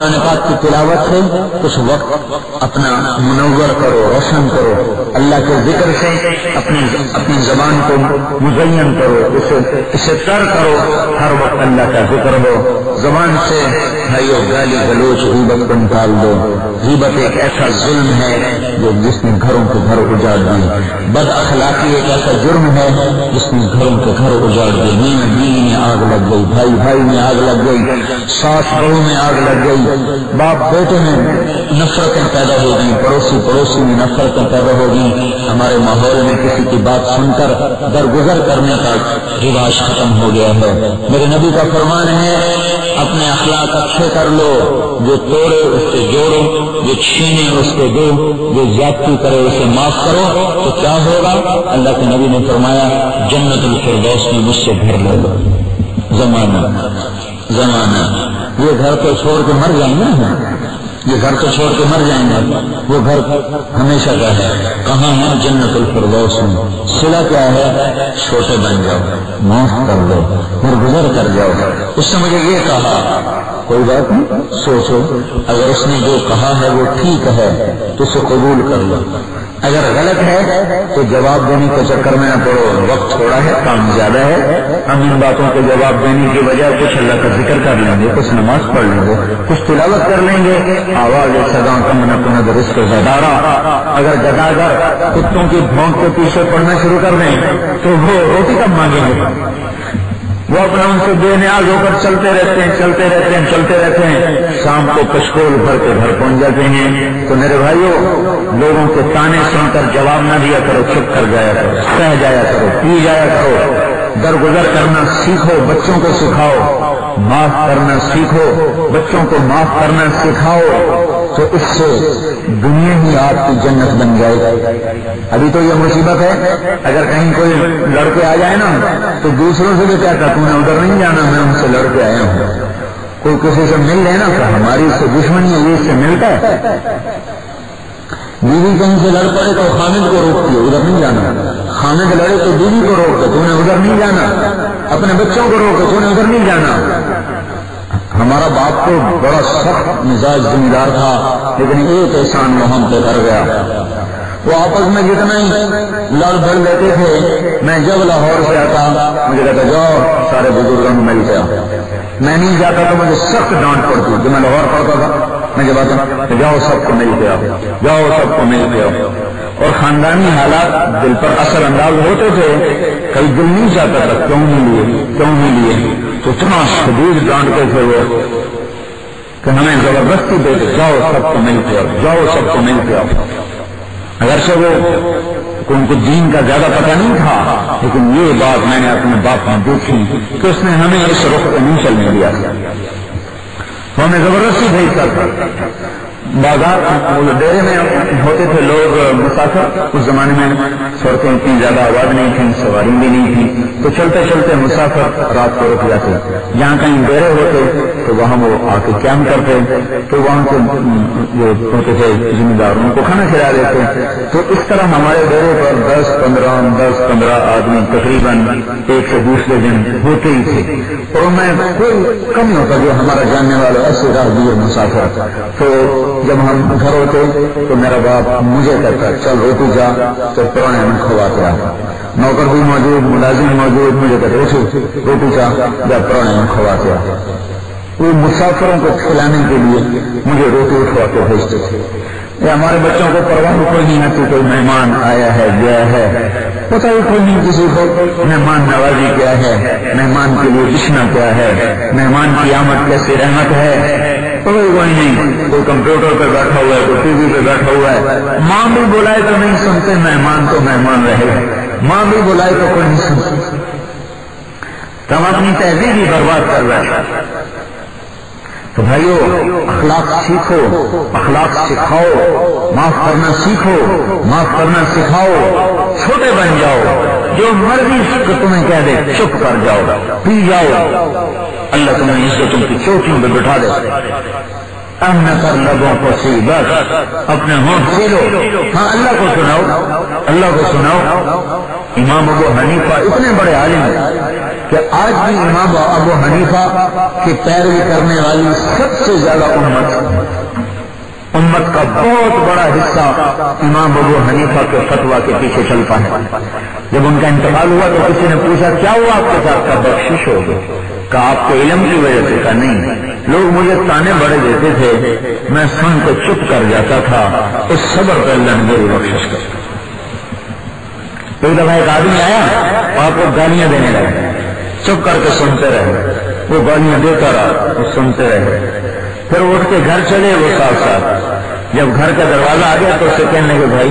قرآن پاک کی تلاوت سے کچھ وقت اپنا منور کرو، روشن کرو، اللہ کے ذکر سے اپنی زبان کو مزین کرو، اسے تر کرو، ہر وقت اللہ کا ذکر ہو۔ زبان سے بھائیو گالی گلوچ غیبت کو نکال دو۔ غیبت ایک ایسا ظلم ہے جو جس نے گھروں کے گھر اجاڑ دی۔ بد اخلاقی ایک ایسا جرم ہے جس نے گھروں کے گھر اجاڑ دی۔ بیوی میں آگ لگ گئی، بھائی میں آگ لگ گئی، ساس بہو میں آگ لگ گئی، باپ بیٹے میں نفرتیں پیدا ہو گئی، پڑوسی میں نفرتیں پیدا ہو گئی۔ ہمارے ماحول میں کسی کی بات سن کر درگزر کرنے کا رواج ختم ہو گیا ہے۔ میرے نبی کا فرمان ہے اپنے اخلاق اچھے کر لو، جو توڑے اس سے جوڑو، جو چھینے اس کو دو، جو زیادتی کرے اسے معاف کرو، تو کیا ہوگا؟ اللہ کے نبی نے فرمایا جنت الفردوس میں مجھ سے گھر لے لو۔ زمانہ یہ گھر تو چھوڑ کے مر جائیں گے، یہ گھر تو چھوڑ کے مر جائیں گے، وہ گھر ہمیشہ کا ہے۔ کہاں ہے؟ جنت الفردوس میں۔ صلہ کیا ہے؟ چھوٹے بن جاؤ، معاف کر دو، درگزر کر جاؤ۔ اس سے مجھے یہ کہا، کوئی بات نہیں، سوچو، اگر اس نے جو کہا ہے وہ ٹھیک ہے تو اسے قبول کر لو، اگر غلط ہے تو جواب دینے کے چکر میں نہ پڑو، وقت تھوڑا ہے، کام زیادہ ہے، ہم ان باتوں کے جواب دینے کی وجہ کچھ اللہ کا ذکر کر لیں گے، کچھ نماز پڑھ لیں گے، کچھ تلاوت کر لیں گے۔ آواز سدا کم نہ کند رزق زدارا، اگر گداگر کتوں کی بھونک کے پیچھے پڑنا شروع کر دیں تو وہ روٹی کب مانگیں گے؟ وہ اپنا ان سے بے نیاز ہو کر چلتے رہتے ہیں، شام کو کشکول بھر کے گھر پہنچ جاتے ہیں۔ تو میرے بھائیوں، لوگوں کے تانے سن کر جواب نہ دیا کرو، چپ کر جایا کرو، سہ جایا کرو، پی جایا کرو، درگزر کرنا سیکھو، بچوں کو سکھاؤ، معاف کرنا سیکھو، بچوں کو معاف کرنا سکھاؤ، تو اس سے دنیا ہی آپ کی جنت بن جائے گی۔ ابھی تو یہ مصیبت ہے، اگر کہیں کوئی لڑکے آ جائے نا تو دوسروں سے بھی کیا کہتا ہوں، ادھر نہیں جانا، میں ان سے لڑ کے آیا ہوں۔ کوئی کسی سے مل لے نا تو ہماری اس سے دشمنی ہے، یہ اس سے ملتا ہے۔ بیوی کہیں سے لڑ پڑے تو خامد کو روک دو، ادھر نہیں جانا، خامد لڑے تو بیوی کو روک دو، تو نے ادھر نہیں جانا، اپنے بچوں کو روک دو، تو نے ادھر نہیں جانا۔ ہمارا باپ تو بڑا سخت مزاج ذمہ دار تھا، لیکن ایک احسان وہ ہم پہ کر گیا، وہ آپس میں جتنا ہی لڑ بھڑ لیتے تھے، میں جب لاہور سے آتا مجھے کہتا جاؤ سارے بزرگوں کو مل گیا، میں نہیں جاتا تو مجھے سخت ڈانٹ پڑتی، جو میں لاہور پڑھتا تھا میں جب آتا جاؤ سب کو مل کے آؤ، جاؤ سب کو مل کے آؤ۔ اور خاندانی حالات دل پر اثر انداز ہوتے تھے، کئی دل نہیں چاہتا تھا کیوں نہیں لیے، تو اتنا شدید ڈانٹتے تھے وہ کہ ہمیں زبردستی دیتے جاؤ سب کو مل کے آؤ، جاؤ سب کو مل کے آؤ۔ اگرچہ وہ ان کو دین کا زیادہ پتہ نہیں تھا، لیکن یہ بات میں نے اپنے باپ میں دیکھی کہ اس نے ہمیں اس رخ کو نہیں چلنے دیا، وہ ہمیں زبردستی بھیجتا تھا۔ بازار ڈیرے میں ہوتے تھے لوگ مسافر، اس زمانے میں سڑکیں اتنی زیادہ آباد نہیں تھیں، سواری بھی نہیں تھی، تو چلتے مسافر رات کو رک جاتے، جہاں کہیں ڈیرے ہوتے تو وہاں وہ آ کے قیام کرتے، تو وہاں کے جو ہوتے تھے ذمہ دار ان کو کھانا کھلا دیتے۔ تو اس طرح ہمارے ڈیرے پر 10-15 آدمی تقریباً ایک سے دوسرے دن ہوتے ہی تھے، اور میں کوئی کم نہیں ہوتا جو ہمارا جاننے والا ایسے راہگیر مسافر۔ تو جب ہم گھر ہوتے تو میرا باپ مجھے کہتا چل روٹی جا، تو پرانے ہم کھواتے آ، نوکر بھی موجود، ملازم موجود، مجھے کہتے روٹی جا، جب پرانے ہم کھواتے آ۔ وہ مسافروں کو کھلانے کے لیے مجھے روٹی کھوا کے بھیجتے تھے۔ یہ ہمارے بچوں کو پرواہ کوئی نہیں آتی، کوئی مہمان آیا ہے گیا ہے، پتہ ہی کوئی نہیں کسی کو مہمان نوازی کیا ہے، مہمان کے لیے بچنا کیا ہے، مہمان کی آمد کیسے رحمت ہے، کوئی نہیں۔ کوئی کمپیوٹر پہ بیٹھا ہوا ہے، کوئی ٹی وی پہ بیٹھا ہوا ہے، ماں بھی بلائے تو نہیں سنتے، مہمان تو مہمان رہے، ماں بھی بلائے تو کوئی نہیں سنتے، تو ہم اپنی تہذیب ہی برباد کر رہے ہیں۔ تو بھائیو، اخلاق سیکھو، اخلاق سکھاؤ، معاف کرنا سیکھو، معاف کرنا سکھاؤ، چھوٹے بن جاؤ، جو مرضی تمہیں کہہ دے چپ کر جاؤ، پی جاؤ، اللہ تمہیں عزتوں کی چوٹیوں پہ بٹھا دے۔ ام نہ کر لبوں کو سی، بس اپنے ہونٹ سیلو، ہاں اللہ کو سناؤ، اللہ کو سناؤ۔ امام ابو حنیفہ اتنے بڑے عالم ہیں، کہ آج بھی امام ابو حنیفہ کی پیروی کرنے والی سب سے زیادہ امت کا بہت بڑا حصہ امام ابو حنیفہ کے فتویٰ کے پیچھے چلتا ہے. جب ان کا انتقال ہوا تو کسی نے پوچھا کیا ہوا آپ کے ساتھ؟ کا بخشش ہو گئی. کہا آپ کے علم کی وجہ سے؟ کہا نہیں، لوگ مجھے تانے بڑے دیتے تھے، میں سن کو چپ کر جاتا تھا، اس صبر پر اللہ نے میری بخشش کر. ایک دفعہ ایک آدمی آیا اور آپ کو گالیاں دینے لگے، چپ کر کے سنتے رہے، وہ گالیاں دیتا رہا، وہ سنتے رہے. پھر اٹھ کے گھر چلے وہ ساتھ ساتھ. جب گھر کا دروازہ آ گیا تو اسے کہنے لگے بھائی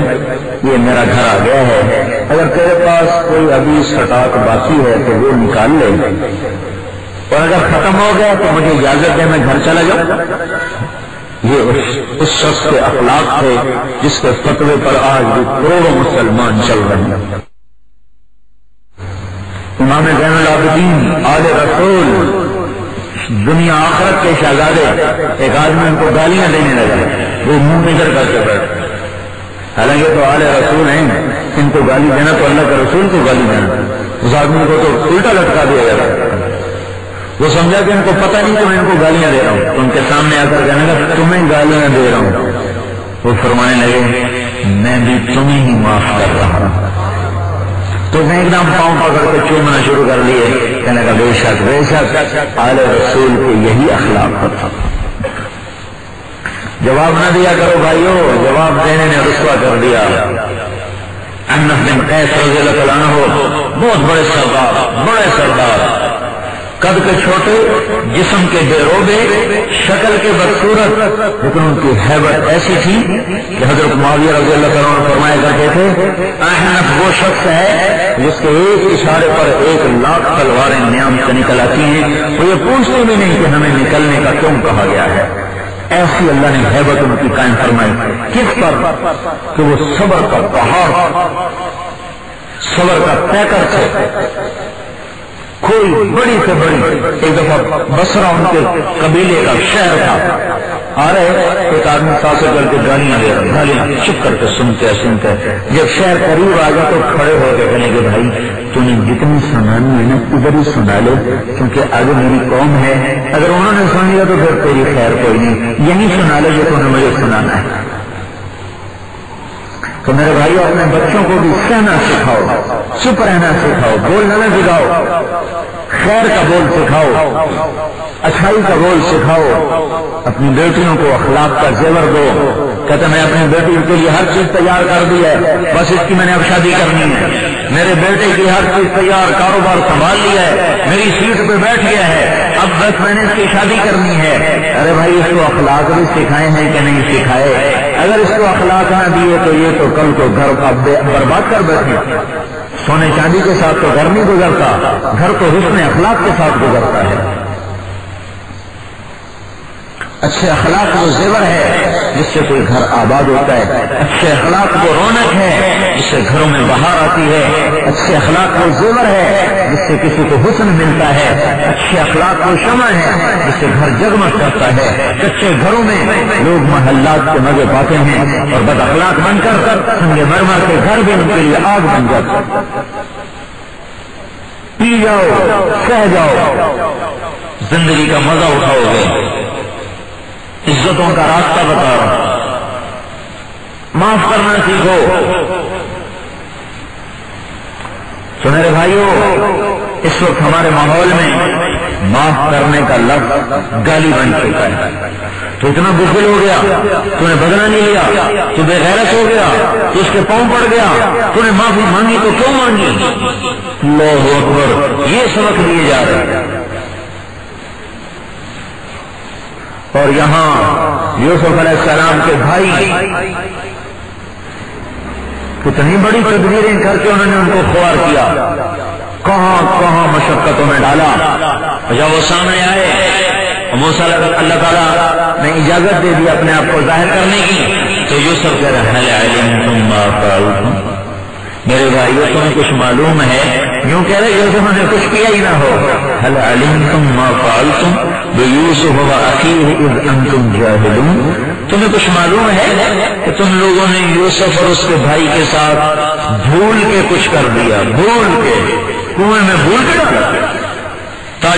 یہ میرا گھر آ گیا ہے، اگر تیرے پاس کوئی ابھی سٹاک باقی ہے تو وہ نکال لے، اور اگر ختم ہو گیا تو مجھے اجازت دے میں گھر چلا جاؤں. یہ اس شخص کے اخلاق تھے جس کے فتوے پر آج بھی کروڑوں مسلمان چل رہے ہیں. امام زین العابدین آل رسول دنیا آخرت کے شہزادے، ایک آدمی ان کو گالیاں دینے لگا، وہ منہ نظر کر کے بیٹھ. حالانکہ تو آل رسول ہیں، ان کو گالی دینا تو اللہ کے رسول کو گالی دینا. اس آدمی کو تو الٹا لٹکا دیا گیا. وہ سمجھا کہ ان کو پتہ نہیں کہ میں ان کو گالیاں دے رہا ہوں. ان کے سامنے آ کر کہنے لگا تمہیں گالیاں دے رہا ہوں. وہ فرمانے لگے میں بھی تمہیں ہی معاف کر رہا ہوں. تو میں ایک دم پاؤں پکڑ کے چومنا شروع کر لیے. کہنے کا بے شک آل رسول کو یہی اخلاق تھا. جواب نہ دیا کرو بھائیو، جواب دینے نے رسوا کر دیا. انس بن قیس رضی اللہ عنہ بہت بڑے سردار، قد کے چھوٹے، جسم کے بے روبے، شکل کے بدصورت، لیکن ان کی ہیبت ایسی تھی کہ حضرت معاویہ رضی اللہ عنہ فرمایا کرتے تھے احنف وہ شخص ہے جس کے ایک اشارے پر 1,00,000 تلواریں نیام سے نکل آتی ہیں، وہ یہ پوچھتے بھی نہیں کہ ہمیں نکلنے کا کیوں کہا گیا ہے. ایسی اللہ نے ہیبت ان کی قائم فرمائی. کس پر؟ کہ وہ صبر کا پہاڑ، صبر کا پیکر تھے. کوئی بڑی سے بڑی، ایک دفعہ بصرہ ان کے قبیلے کا شہر تھا، آ رہے ایک آدمی ساتھ کر کے گالیاں دے رہا، گالیاں چپ کر کے سنتے. جب شہر قریب آ گیا تو کھڑے ہو کے کہنے کہ بھائی تو نے جتنی سنانی ہے نا ادھر ہی سنا لے، کیونکہ آگے میری قوم ہے، اگر انہوں نے سن لیا تو پھر تیری خیر کوئی نہیں، یہی سنا لے جو تم نے مجھے سنانا ہے. تو میرے بھائیو اپنے بچوں کو بھی سہنا سکھاؤ، چپ رہنا سکھاؤ، بولنا نہ سکھاؤ، خیر کا بول سکھاؤ، اچھائی کا بول سکھاؤ. اپنی بیٹیوں کو اخلاق کا زیور دو. کہتے میں اپنی بیٹی کے لیے ہر چیز تیار کر دی ہے، بس اس کی میں نے اب شادی کرنی ہے. میرے بیٹے کی ہر چیز تیار، کاروبار سنبھال لیا ہے، میری سیٹ پہ بیٹھ گیا ہے، اب بس میں نے اس کی شادی کرنی ہے. ارے بھائی اس کو اخلاق بھی سکھائے ہیں کہ نہیں سکھائے؟ اگر اس کو اخلاق نہ دیے تو یہ تو کل کو گھر کا برباد کر بیٹھے. سونے چاندی کے ساتھ تو گھر نہیں گزرتا، گھر تو حسن اخلاق کے ساتھ گزرتا ہے. اچھے اخلاق وہ زیور ہے جس سے کوئی گھر آباد ہوتا ہے. اچھے اخلاق وہ رونق ہے جس سے گھروں میں بہار آتی ہے. اچھے اخلاق وہ زیور ہے جس سے کسی کو حسن ملتا ہے. اچھے اخلاق وہ شمع ہے جس سے گھر جگمگ کرتا ہے. کچے گھروں میں لوگ محلات کے مزے پاتے ہیں اور بد اخلاق بن کر سنگ مرمر کے گھر بھی ان کے لیے آگ بن جاتے ہیں. پی جاؤ، سہ جاؤ، زندگی کا مزہ اٹھاؤ گے. عزتوں کا راستہ بتاؤ، معاف کرنا سیکھو. تو میرے بھائیو اس وقت ہمارے ماحول میں معاف کرنے کا لفظ گالی بن چکا ہے. تو اتنا بخل ہو گیا، تو نے بدلہ نہیں لیا، تو بے غیرت ہو گیا، تو اس کے پاؤں پڑ گیا، تو نے معافی مانگی تو کیوں مانگی؟ اللہ اکبر. یہ سبق دیے جا رہے ہیں. اور یہاں یوسف علیہ السلام کے بھائی کتنی بڑی تدبیریں کر کے انہوں نے ان کو خوار کیا، کہاں کہاں مشقتوں میں ڈالا. جب وہ سامنے آئے موسیٰ اللہ تعالیٰ نے اجازت دے دی اپنے آپ کو ظاہر کرنے کی، تو یوسف کہہ رہے ہیں میرے بھائیو تمہیں کچھ معلوم ہے؟ یوں کہہ رہے یوسف نے کچھ کیا ہی نہ ہو. هل علمتم ما فعلتم بیوسف واخیہ اذ انتم جاہلون. تمہیں کچھ معلوم ہے کہ تم لوگوں نے یوسف اور اس کے بھائی کے ساتھ بھول کے کچھ کر دیا، بھول کے کنویں میں بھول کے ڈالا.